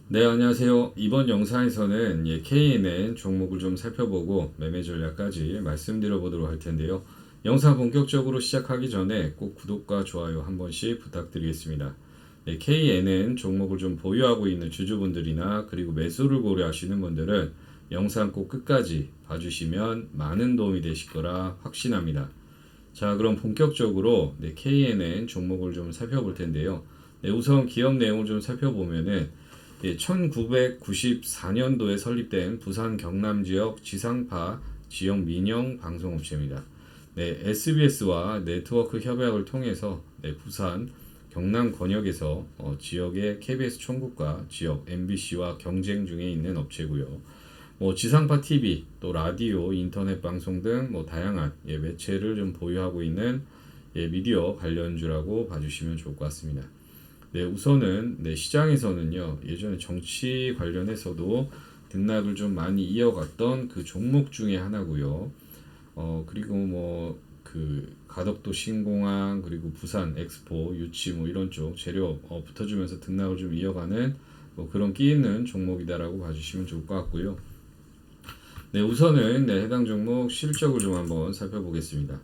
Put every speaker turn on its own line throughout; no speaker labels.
네, 안녕하세요. 이번 영상에서는 KNN 종목을 좀 살펴보고 매매 전략까지 말씀드려 보도록 할 텐데요. 영상 본격적으로 시작하기 전에 꼭 구독과 좋아요 한 번씩 부탁드리겠습니다. 네, KNN 종목을 좀 보유하고 있는 주주분들이나 그리고 매수를 고려하시는 분들은 영상 꼭 끝까지 봐주시면 많은 도움이 되실 거라 확신합니다. 자, 그럼 본격적으로 KNN 종목을 좀 살펴볼 텐데요. 우선 기업 내용을 좀 살펴보면은 1994년도에 설립된 부산 경남 지역 지상파 지역 민영 방송업체입니다. SBS와 네트워크 협약을 통해서 부산 경남 권역에서 지역의 KBS 총국과 지역 MBC와 경쟁 중에 있는 업체고요. 지상파 TV, 또 라디오, 인터넷 방송 등 다양한 매체를 좀 보유하고 있는 미디어 관련주라고 봐주시면 좋을 것 같습니다. 우선은 시장에서는요, 예전에 정치 관련해서도 등락을 좀 많이 이어갔던 그 종목 중에 하나고요. 그리고 그 가덕도 신공항, 그리고 부산 엑스포 유치 이런 쪽 재료 붙어주면서 등락을 좀 이어가는 그런 끼 있는 종목이다라고 봐주시면 좋을 것 같고요. 우선은 해당 종목 실적을 좀 한번 살펴보겠습니다.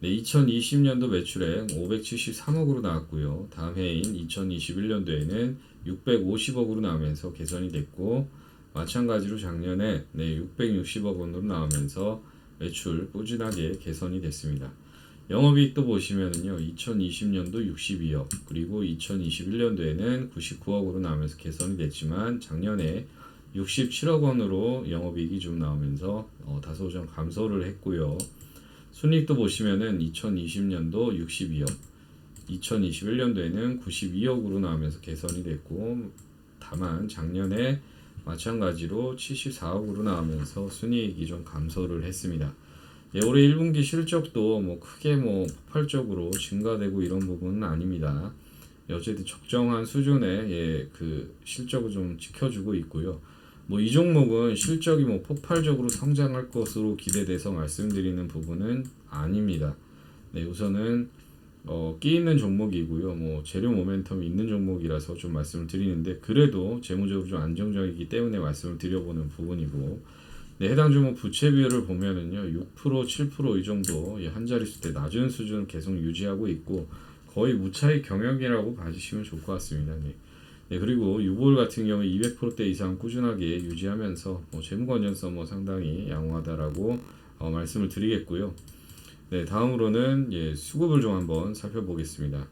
2020년도 매출액 573억으로 나왔고요. 다음 해인 2021년도에는 650억으로 나오면서 개선이 됐고, 마찬가지로 작년에 660억 원으로 나오면서 매출 꾸준하게 개선이 됐습니다. 영업이익도 보시면은요, 2020년도 62억, 그리고 2021년도에는 99억으로 나오면서 개선이 됐지만, 작년에 67억 원으로 영업이익이 좀 나오면서 다소 좀 감소를 했고요. 순이익도 보시면은 2020년도 62억, 2021년도에는 92억으로 나오면서 개선이 됐고, 다만 작년에 마찬가지로 74억으로 나오면서 순이익이 좀 감소를 했습니다. 올해 1분기 실적도 크게 폭발적으로 증가되고 이런 부분은 아닙니다. 어쨌든 적정한 수준의 그 실적을 좀 지켜주고 있고요. 이 종목은 실적이 폭발적으로 성장할 것으로 기대돼서 말씀드리는 부분은 아닙니다. 우선은 끼 있는 종목이고요. 재료 모멘텀이 있는 종목이라서 좀 말씀을 드리는데, 그래도 재무적으로 좀 안정적이기 때문에 말씀을 드려보는 부분이고, 해당 종목 부채 비율을 보면은요, 6%, 7%이 정도 한 자릿수 대 낮은 수준을 계속 유지하고 있고, 거의 무차익 경영이라고 봐주시면 좋을 것 같습니다. 그리고 유볼 같은 경우 200%대 이상 꾸준하게 유지하면서 재무 건전성 상당히 양호하다라고 말씀을 드리겠고요. 다음으로는 수급을 좀 한번 살펴보겠습니다.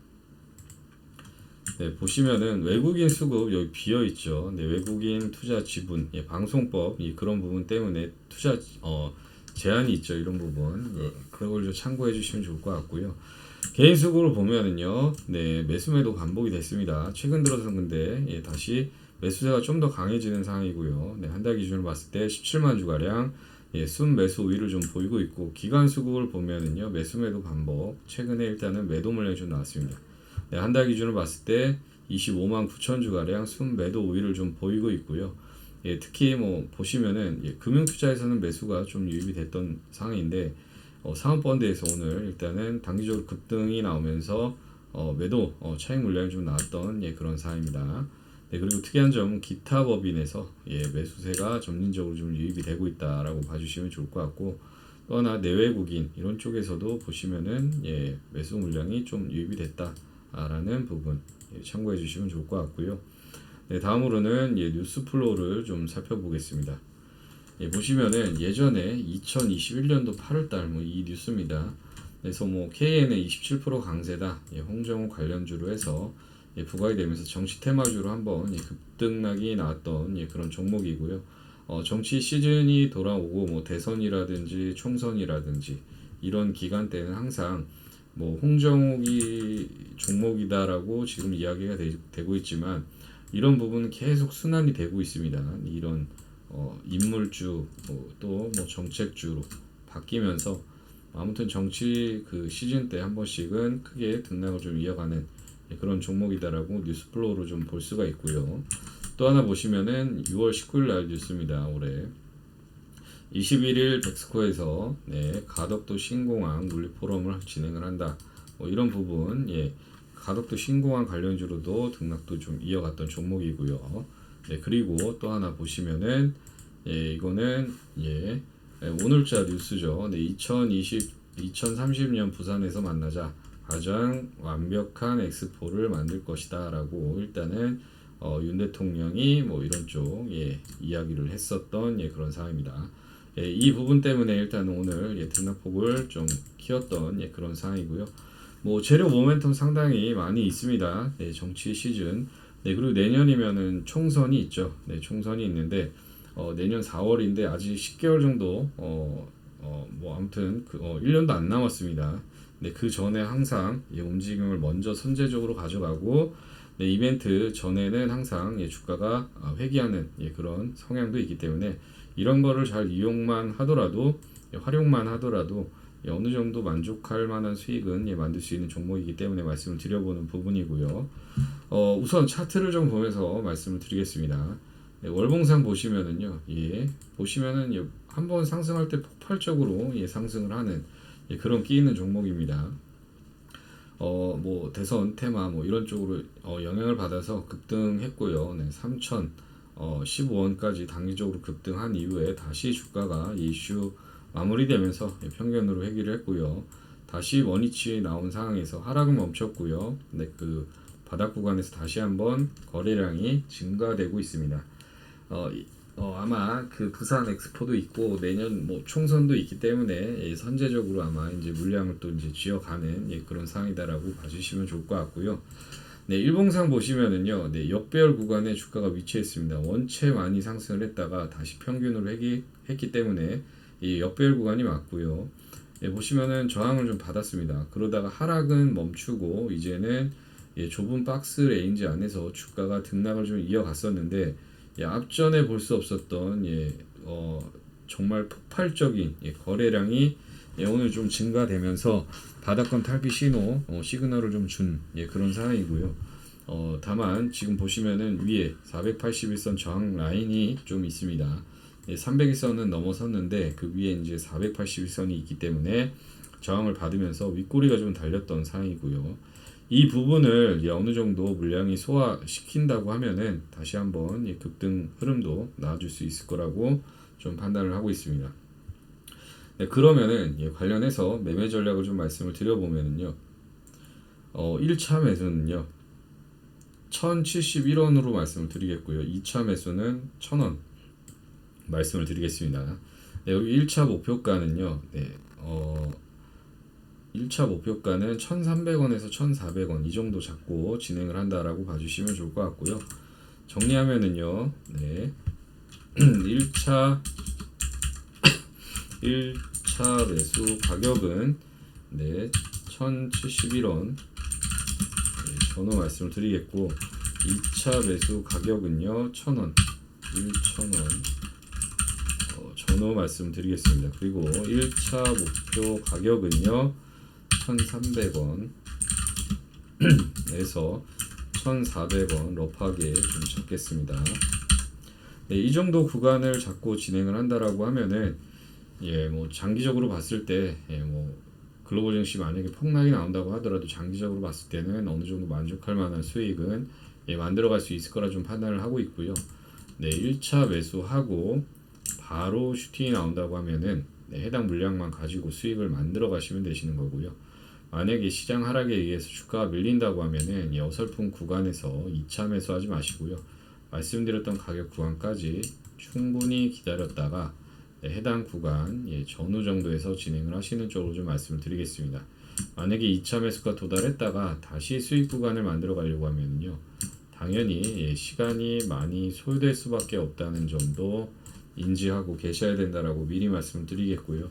보시면은 외국인 수급 여기 비어 있죠. 외국인 투자 지분, 방송법 그런 부분 때문에 투자 제한이 있죠. 이런 부분 그걸 좀 참고해 주시면 좋을 것 같고요. 개인 수급을 보면은요, 매수매도 반복이 됐습니다. 최근 들어서 근데 다시 매수세가 좀 더 강해지는 상황이고요. 한 달 기준으로 봤을 때 17만 주가량 순매수 우위를 좀 보이고 있고, 기간 수급을 보면은요, 매수매도 반복. 최근에 일단은 매도 물량이 좀 나왔습니다. 한 달 기준으로 봤을 때 25만 9천 주가량 순매도 우위를 좀 보이고 있고요. 특히 보시면은 금융투자에서는 매수가 좀 유입이 됐던 상황인데, 상업펀드에서 오늘 일단은 단기적으로 급등이 나오면서 매도 차익 물량이 좀 나왔던 그런 상황입니다. 그리고 특이한 점은 기타 법인에서 매수세가 점진적으로 좀 유입이 되고 있다라고 봐주시면 좋을 것 같고, 또 하나 내외국인 이런 쪽에서도 보시면은 매수 물량이 좀 유입이 됐다라는 부분 참고해 주시면 좋을 것 같고요. 다음으로는 뉴스 플로우를 좀 살펴보겠습니다. 보시면은 예전에 2021년도 8월달 이 뉴스입니다. 그래서 KN의 27% 강세다, 홍정호 관련주로 해서 부각이 되면서 정치 테마주로 한번 급등락이 나왔던 그런 종목이고요. 정치 시즌이 돌아오고 대선이라든지 총선이라든지 이런 기간 때는 항상 홍정욱이 종목이다라고 지금 이야기가 되고 있지만, 이런 부분은 계속 순환이 되고 있습니다. 이런 인물주 또 정책주로 바뀌면서 아무튼 정치 그 시즌 때 한 번씩은 크게 등락을 좀 이어가는 그런 종목이다라고 뉴스플로우로 좀 볼 수가 있고요. 또 하나 보시면은 6월 19일 날 뉴스입니다. 올해 21일 백스코에서 가덕도 신공항 물리 포럼을 진행을 한다. 이런 부분 가덕도 신공항 관련주로도 등락도 좀 이어갔던 종목이고요. 네, 그리고 또 하나 보시면은 이거는 오늘자 뉴스죠. 네, 2030년 부산에서 만나자 가장 완벽한 엑스포를 만들 것이다라고 일단은 윤 대통령이 뭐 이런 쪽 이야기를 했었던 그런 상황입니다. 이 부분 때문에 일단 오늘 등락폭을 좀 키웠던 그런 상황이고요. 뭐 재료 모멘텀 상당히 많이 있습니다. 네, 정치 시즌. 네, 그리고 내년이면은 총선이 있죠. 네, 총선이 있는데 내년 4월인데 아직 10개월 정도 뭐 아무튼 1년도 안 남았습니다. 네, 그 전에 항상 움직임을 먼저 선제적으로 가져가고 네, 이벤트 전에는 항상 주가가 회귀하는 그런 성향도 있기 때문에 이런 거를 잘 이용만 하더라도 활용만 하더라도 어느 정도 만족할 만한 수익은 만들 수 있는 종목이기 때문에 말씀을 드려보는 부분이고요. 우선 차트를 좀 보면서 말씀을 드리겠습니다. 네, 월봉상 보시면은요, 보시면은 한번 상승할 때 폭발적으로 상승을 하는 그런 끼 있는 종목입니다. 뭐 대선 테마 뭐 이런 쪽으로 영향을 받아서 급등했고요. 네, 3,015원까지 단기적으로 급등한 이후에 다시 주가가 이슈 마무리되면서 평균으로 회귀를 했고요. 다시 원위치 나온 상황에서 하락은 멈췄고요. 네, 그 바닥 구간에서 다시 한번 거래량이 증가되고 있습니다. 아마 그 부산 엑스포도 있고 내년 뭐 총선도 있기 때문에 선제적으로 아마 이제 물량을 또 이제 쥐어가는 그런 상황이다라고 봐주시면 좋을 것 같고요. 네, 일봉상 보시면은요, 네, 역배열 구간에 주가가 위치했습니다. 원체 많이 상승을 했다가 다시 평균으로 했기 때문에 이 역배열 구간이 맞고요. 네, 보시면은 저항을 좀 받았습니다. 그러다가 하락은 멈추고 이제는 좁은 박스 레인지 안에서 주가가 등락을 좀 이어갔었는데 앞전에 볼 수 없었던 정말 폭발적인 거래량이 오늘 좀 증가되면서 바닥권 탈피 신호 시그널을 좀 준 그런 상황이고요. 다만 지금 보시면은 위에 481선 저항 라인이 좀 있습니다. 300일선은 넘어섰는데 그 위에 이제 481선이 있기 때문에 저항을 받으면서 윗꼬리가 좀 달렸던 상황이고요. 이 부분을 어느 정도 물량이 소화시킨다고 하면은 다시 한번 급등 흐름도 나와줄 수 있을 거라고 좀 판단을 하고 있습니다. 네, 그러면은 관련해서 매매 전략을 좀 말씀을 드려보면은요, 1차 매수는요 1071원으로 말씀을 드리겠고요. 2차 매수는 1000원 말씀을 드리겠습니다. 네, 여기 1차 목표가는요, 1차 목표가는 1,300원에서 1,400원 이 정도 잡고 진행을 한다라고 봐주시면 좋을 것 같고요. 정리하면은요, 1차 매수 가격은 1,071원 전후 말씀을 드리겠고 2차 매수 가격은요 1,000원 1,000원 전후 말씀 드리겠습니다. 그리고 1차 목표 가격은요 1,300원 에서 1,400원 러프하게 좀 잡겠습니다. 네, 이 정도 구간을 잡고 진행을 한다라고 하면은 뭐 장기적으로 봤을 때 뭐 글로벌 증시 만약에 폭락이 나온다고 하더라도 장기적으로 봤을 때는 어느 정도 만족할 만한 수익은 만들어갈 수 있을 거라 좀 판단을 하고 있고요. 네, 1차 매수하고 바로 슈팅이 나온다고 하면은 해당 물량만 가지고 수익을 만들어 가시면 되시는 거고요. 만약에 시장 하락에 의해서 주가가 밀린다고 하면은 어설픈 구간에서 2차 매수하지 마시고요. 말씀드렸던 가격 구간까지 충분히 기다렸다가 해당 구간 전후 정도에서 진행을 하시는 쪽으로 좀 말씀을 드리겠습니다. 만약에 2차 매수가 도달했다가 다시 수익 구간을 만들어 가려고 하면요 당연히 시간이 많이 소요될 수밖에 없다는 점도 인지하고 계셔야 된다라고 미리 말씀을 드리겠고요.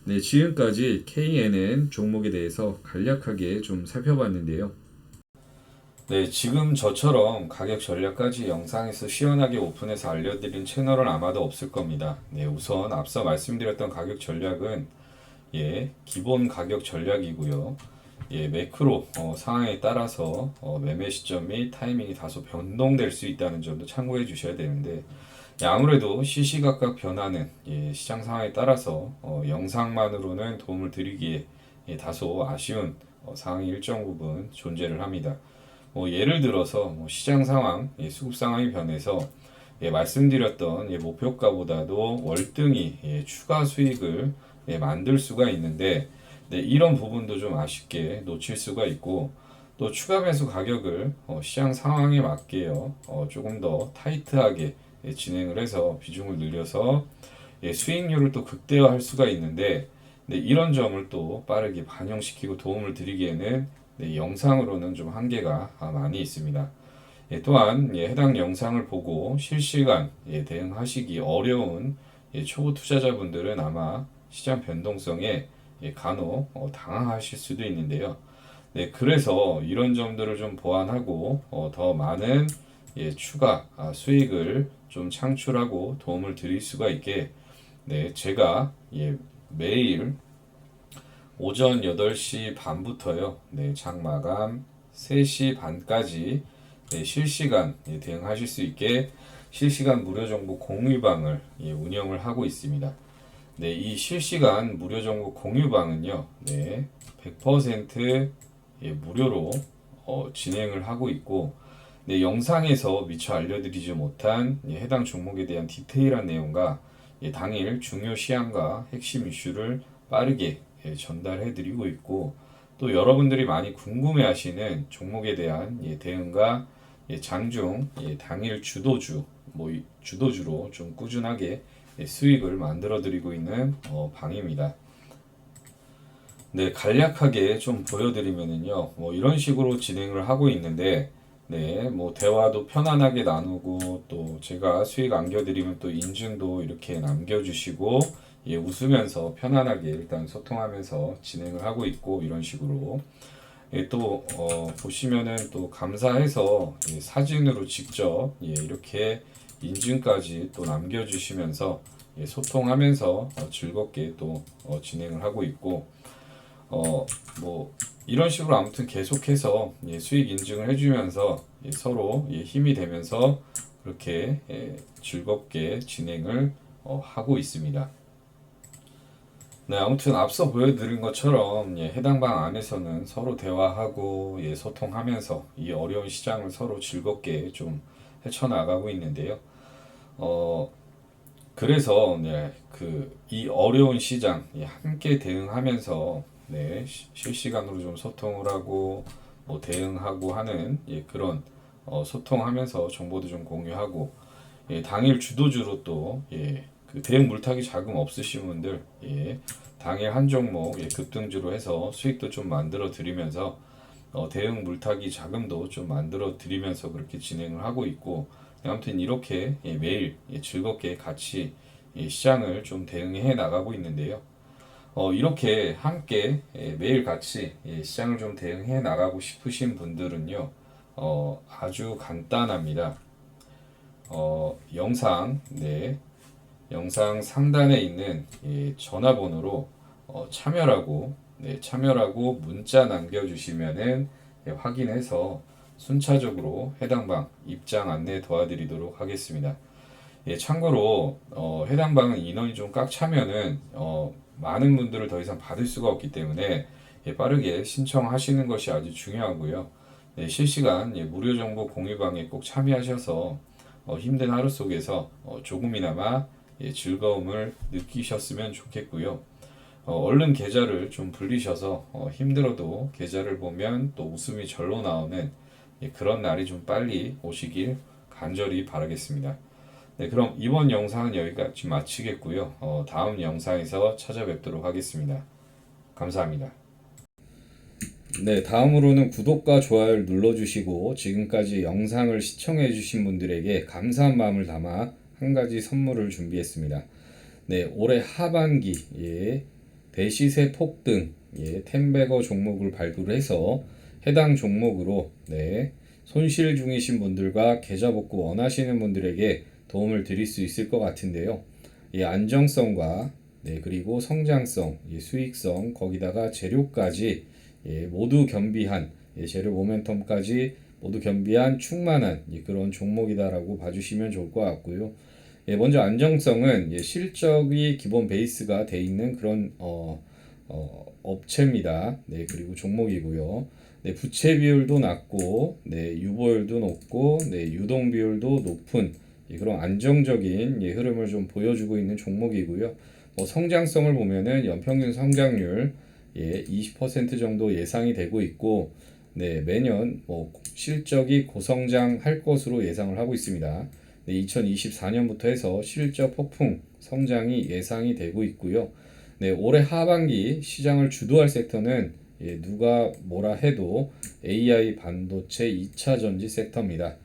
네, 지금까지 KNN 종목에 대해서 간략하게 좀 살펴봤는데요. 네, 지금 저처럼 가격 전략까지 영상에서 시원하게 오픈해서 알려드린 채널은 아마도 없을 겁니다. 네, 우선 앞서 말씀드렸던 가격 전략은 기본 가격 전략이고요. 매크로 상황에 따라서 매매 시점 및 타이밍이 다소 변동될 수 있다는 점도 참고해 주셔야 되는데 아무래도 시시각각 변하는 시장 상황에 따라서 영상만으로는 도움을 드리기에 다소 아쉬운 상황이 일정 부분 존재를 합니다. 예를 들어서 시장 상황, 수급 상황이 변해서 말씀드렸던 목표가보다도 월등히 추가 수익을 만들 수가 있는데 이런 부분도 좀 아쉽게 놓칠 수가 있고 또 추가 매수 가격을 시장 상황에 맞게요 조금 더 타이트하게 진행을 해서 비중을 늘려서 수익률을 또 극대화할 수가 있는데 이런 점을 또 빠르게 반영시키고 도움을 드리기에는 영상으로는 좀 한계가 많이 있습니다. 또한 해당 영상을 보고 실시간 대응하시기 어려운 초보 투자자분들은 아마 시장 변동성에 간혹 당황하실 수도 있는데요. 그래서 이런 점들을 좀 보완하고 더 많은 추가 수익을 좀 창출하고 도움을 드릴 수가 있게 제가 매일 오전 8시 반부터요. 장 마감 3시 반까지 실시간 대응하실 수 있게 실시간 무료 정보 공유방을 운영을 하고 있습니다. 이 실시간 무료 정보 공유방은요. 100% 무료로 진행을 하고 있고 영상에서 미처 알려드리지 못한 해당 종목에 대한 디테일한 내용과 당일 중요 시황과 핵심 이슈를 빠르게 전달해드리고 있고 또 여러분들이 많이 궁금해하시는 종목에 대한 대응과 장중 당일 주도주 주도주로 좀 꾸준하게 수익을 만들어드리고 있는 방입니다. 간략하게 좀 보여드리면은요, 이런 식으로 진행을 하고 있는데, 대화도 편안하게 나누고, 또 제가 수익 안겨드리면 또 인증도 이렇게 남겨주시고, 웃으면서 편안하게 일단 소통하면서 진행을 하고 있고, 이런 식으로. 또, 보시면은 또 감사해서 사진으로 직접, 이렇게 인증까지 또 남겨주시면서, 소통하면서 즐겁게 또 진행을 하고 있고, 이런 식으로 아무튼 계속해서 수익 인증을 해주면서 서로 힘이 되면서 그렇게 즐겁게 진행을 하고 있습니다. 아무튼 앞서 보여드린 것처럼 해당 방 안에서는 서로 대화하고 소통하면서 이 어려운 시장을 서로 즐겁게 좀 헤쳐나가고 있는데요. 그래서 이 어려운 시장 함께 대응하면서 실시간으로 좀 소통을 하고 대응하고 하는 그런 소통하면서 정보도 좀 공유하고 당일 주도주로 또 그 대응 물타기 자금 없으신 분들 당일 한 종목 급등주로 해서 수익도 좀 만들어 드리면서 대응 물타기 자금도 좀 만들어 드리면서 그렇게 진행을 하고 있고 아무튼 이렇게 매일 즐겁게 같이 시장을 좀 대응해 나가고 있는데요. 이렇게 함께 매일 같이 시장을 좀 대응해 나가고 싶으신 분들은요, 아주 간단합니다. 영상 상단에 있는 전화번호로 참여라고 문자 남겨주시면은 확인해서 순차적으로 해당 방 입장 안내 도와드리도록 하겠습니다. 참고로 해당 방은 인원이 좀 꽉 차면은 많은 분들을 더 이상 받을 수가 없기 때문에 빠르게 신청하시는 것이 아주 중요하고요. 실시간 무료 정보 공유방에 꼭 참여하셔서 힘든 하루 속에서 조금이나마 즐거움을 느끼셨으면 좋겠고요. 얼른 계좌를 좀 불리셔서 힘들어도 계좌를 보면 또 웃음이 절로 나오는 그런 날이 좀 빨리 오시길 간절히 바라겠습니다. 그럼 이번 영상은 여기까지 마치겠고요. 다음 영상에서 찾아뵙도록 하겠습니다. 감사합니다. 다음으로는 구독과 좋아요를 눌러주시고 지금까지 영상을 시청해주신 분들에게 감사한 마음을 담아 한 가지 선물을 준비했습니다. 올해 하반기 대시세 폭등 10배거 종목을 발굴해서 해당 종목으로 손실 중이신 분들과 계좌 복구 원하시는 분들에게 도움을 드릴 수 있을 것 같은데요. 안정성과 그리고 성장성, 수익성, 거기다가 재료까지 모두 겸비한 재료 모멘텀까지 모두 겸비한 충만한 그런 종목이다라고 봐주시면 좋을 것 같고요. 먼저 안정성은 실적이 기본 베이스가 돼 있는 그런 업체입니다. 그리고 종목이고요. 네, 부채 비율도 낮고, 네, 유보율도 높고, 네, 유동 비율도 높은 그런 안정적인 흐름을 좀 보여주고 있는 종목이고요. 뭐 성장성을 보면은 연평균 성장률 20% 정도 예상이 되고 있고, 네, 매년 뭐 실적이 고성장할 것으로 예상을 하고 있습니다. 네, 2024년부터 해서 실적 폭풍 성장이 예상이 되고 있고요. 네, 올해 하반기 시장을 주도할 섹터는 누가 뭐라 해도 AI 반도체 2차 전지 섹터입니다.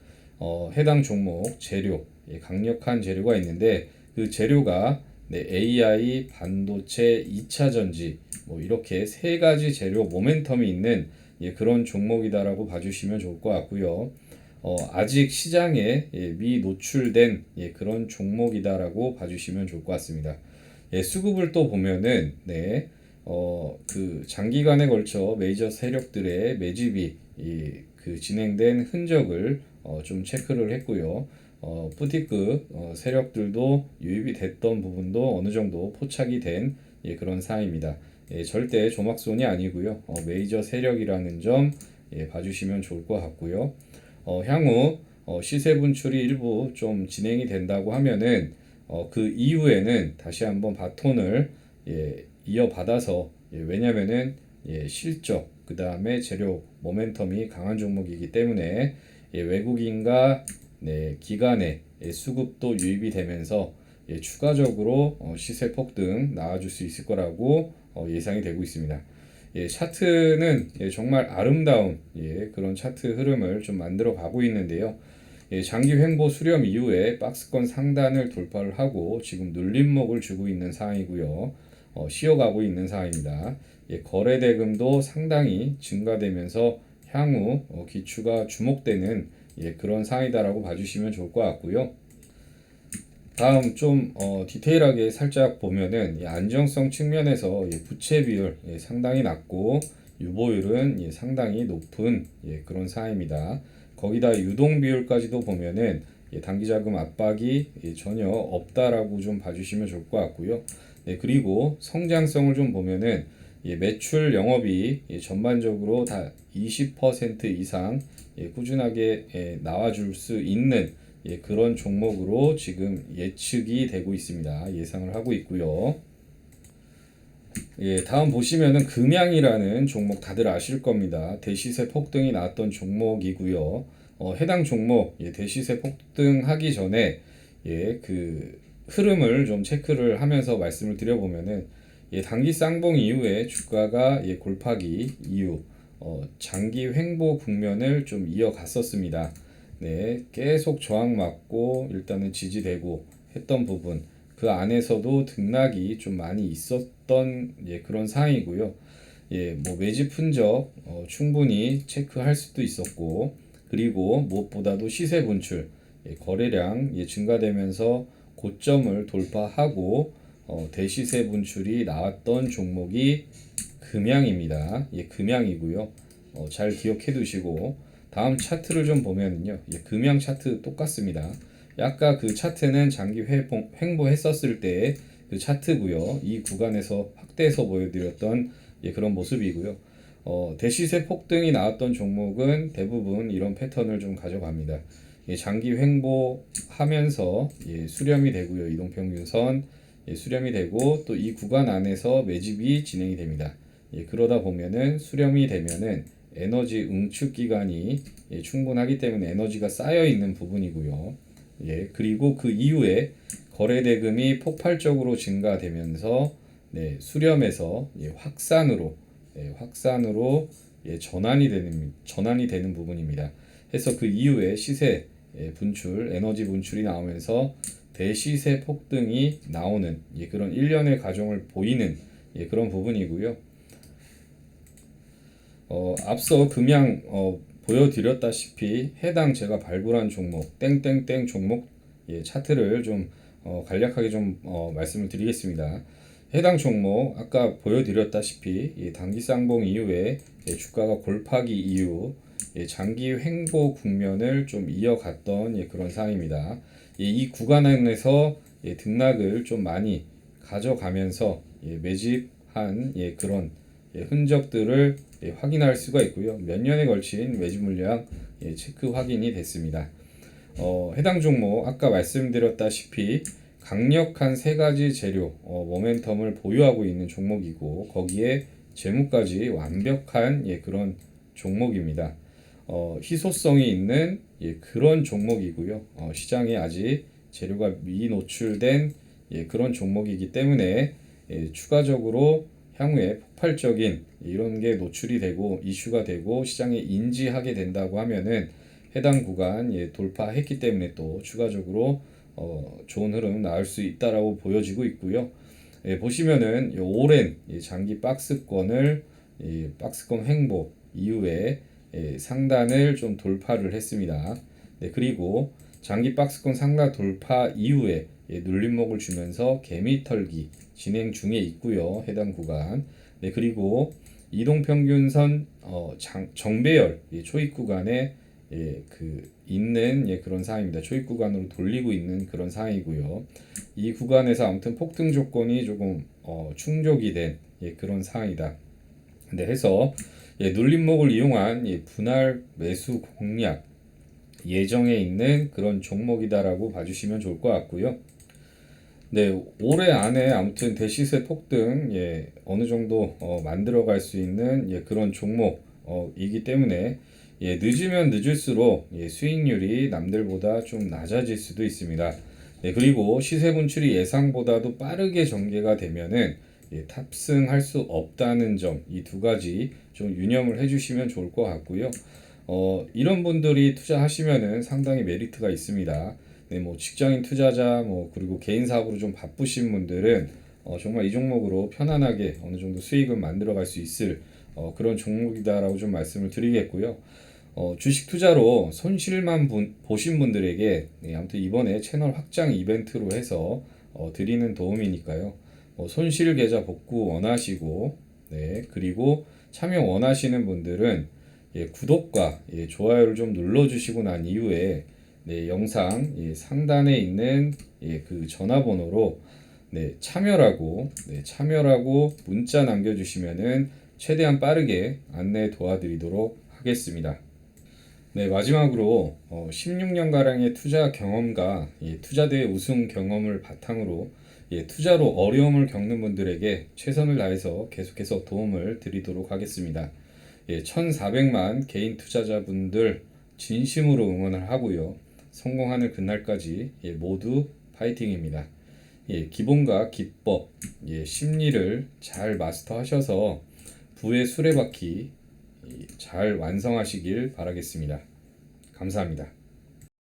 해당 종목 재료, 강력한 재료가 있는데 그 재료가 네, AI 반도체 2차 전지 뭐 이렇게 세 가지 재료 모멘텀이 있는 그런 종목이다라고 봐주시면 좋을 것 같고요. 아직 시장에 미노출된 그런 종목이다라고 봐주시면 좋을 것 같습니다. 수급을 또 보면은 그 장기간에 걸쳐 메이저 세력들의 매집이 그 진행된 흔적을 좀 체크를 했고요. 푸티급 세력들도 유입이 됐던 부분도 어느 정도 포착이 된 그런 사항입니다. 절대 조막손이 아니고요. 메이저 세력이라는 점 봐주시면 좋을 것 같고요. 향후 시세 분출이 일부 좀 진행이 된다고 하면은 그 이후에는 다시 한번 바톤을 이어받아서 왜냐면은 실적 그 다음에 재료 모멘텀이 강한 종목이기 때문에 외국인과 기관의 수급도 유입이 되면서 추가적으로 시세 폭등 나와줄 수 있을 거라고 예상이 되고 있습니다. 차트는 정말 아름다운 그런 차트 흐름을 좀 만들어 가고 있는데요. 장기 횡보 수렴 이후에 박스권 상단을 돌파를 하고 지금 눌림목을 주고 있는 상황이고요. 쉬어가고 있는 상황입니다. 거래 대금도 상당히 증가되면서 향후 기추가 주목되는 그런 상황이다라고 봐주시면 좋을 것 같고요. 다음 좀 디테일하게 살짝 보면은 안정성 측면에서 부채 비율 상당히 낮고 유보율은 상당히 높은 그런 상황입니다. 거기다 유동 비율까지도 보면은 단기자금 압박이 전혀 없다라고 좀 봐주시면 좋을 것 같고요. 그리고 성장성을 좀 보면은 매출 영업이 전반적으로 다 20% 이상 꾸준하게 나와줄 수 있는 그런 종목으로 지금 예측이 되고 있습니다. 예상을 하고 있고요. 다음 보시면은 금양이라는 종목 다들 아실 겁니다. 대시세 폭등이 나왔던 종목이고요. 해당 종목 대시세 폭등하기 전에 그 흐름을 좀 체크를 하면서 말씀을 드려보면은 단기 쌍봉 이후에 주가가 골파기 이후 장기 횡보 국면을 좀 이어갔었습니다. 계속 저항 맞고 일단은 지지되고 했던 부분 그 안에서도 등락이 좀 많이 있었던 그런 상황이고요. 뭐 매집 흔적 충분히 체크할 수도 있었고 그리고 무엇보다도 시세 분출 거래량 증가되면서 고점을 돌파하고 대시세 분출이 나왔던 종목이 금양입니다. 금양이고요. 잘 기억해 두시고 다음 차트를 좀 보면요. 금양 차트 똑같습니다. 아까 그 차트는 장기 횡보했었을 때 그 차트고요. 이 구간에서 확대해서 보여드렸던 그런 모습이고요. 대시세 폭등이 나왔던 종목은 대부분 이런 패턴을 좀 가져갑니다. 장기 횡보하면서 수렴이 되고요. 이동평균선 수렴이 되고 또 이 구간 안에서 매집이 진행이 됩니다. 그러다 보면은 수렴이 되면은 에너지 응축 기간이 충분하기 때문에 에너지가 쌓여 있는 부분이고요. 그리고 그 이후에 거래 대금이 폭발적으로 증가되면서 수렴에서 확산으로 전환이 되는 부분입니다. 해서 그 이후에 시세 분출, 에너지 분출이 나오면서 대시세 폭등이 나오는 그런 일련의 과정을 보이는 그런 부분이고요. 앞서 금양 보여드렸다시피 해당 제가 발굴한 종목 땡땡땡 종목 차트를 좀 간략하게 좀 말씀을 드리겠습니다. 해당 종목 아까 보여드렸다시피 단기 쌍봉 이후에 주가가 골파기 이후 장기 횡보 국면을 좀 이어갔던 그런 상황입니다. 이 구간 안에서 등락을 좀 많이 가져가면서 매집한 그런 흔적들을 확인할 수가 있고요. 몇 년에 걸친 매집 물량 체크 확인이 됐습니다. 해당 종목 아까 말씀드렸다시피 강력한 세 가지 재료 모멘텀을 보유하고 있는 종목이고 거기에 재무까지 완벽한 그런 종목입니다. 희소성이 있는 그런 종목이고요. 시장에 아직 재료가 미노출된 그런 종목이기 때문에 추가적으로 향후에 폭발적인 이런 게 노출이 되고 이슈가 되고 시장에 인지하게 된다고 하면은 해당 구간 돌파했기 때문에 또 추가적으로 좋은 흐름 나올 수 있다라고 보여지고 있고요. 보시면은 오랜 장기 박스권을 박스권 횡보 이후에 상단을 좀 돌파를 했습니다. 그리고 장기 박스권 상단 돌파 이후에 눌림목을 주면서 개미 털기 진행 중에 있고요. 해당 구간. 그리고 이동평균선 정배열 초입 구간에 있는 그런 상황입니다. 초입 구간으로 돌리고 있는 그런 상황이고요. 이 구간에서 아무튼 폭등 조건이 조금 충족이 된 그런 상황이다. 근데 해서 눌림목을 이용한 분할 매수 공략 예정에 있는 그런 종목이다라고 봐주시면 좋을 것 같고요. 네, 올해 안에 아무튼 대시세 폭등 어느 정도 만들어갈 수 있는 그런 종목이기 때문에 늦으면 늦을수록 수익률이 남들보다 좀 낮아질 수도 있습니다. 그리고 시세 분출이 예상보다도 빠르게 전개가 되면은 탑승할 수 없다는 점, 이 두 가지 좀 유념을 해주시면 좋을 것 같고요. 이런 분들이 투자하시면은 상당히 메리트가 있습니다. 뭐 직장인 투자자, 그리고 개인 사업으로 좀 바쁘신 분들은 정말 이 종목으로 편안하게 어느 정도 수익은 만들어갈 수 있을 그런 종목이다라고 좀 말씀을 드리겠고요. 주식 투자로 손실만 보신 분들에게 아무튼 이번에 채널 확장 이벤트로 해서 드리는 도움이니까요. 손실 계좌 복구 원하시고, 그리고 참여 원하시는 분들은 구독과 좋아요를 좀 눌러주시고 난 이후에 영상 상단에 있는 그 전화번호로 참여라고 문자 남겨주시면은 최대한 빠르게 안내 도와드리도록 하겠습니다. 마지막으로 16년가량의 투자 경험과 투자대회 우승 경험을 바탕으로 투자로 어려움을 겪는 분들에게 최선을 다해서 계속해서 도움을 드리도록 하겠습니다. 1400만 개인 투자자분들 진심으로 응원을 하고요. 성공하는 그날까지 모두 파이팅입니다. 기본과 기법, 심리를 잘 마스터하셔서 부의 수레바퀴 잘 완성하시길 바라겠습니다. 감사합니다.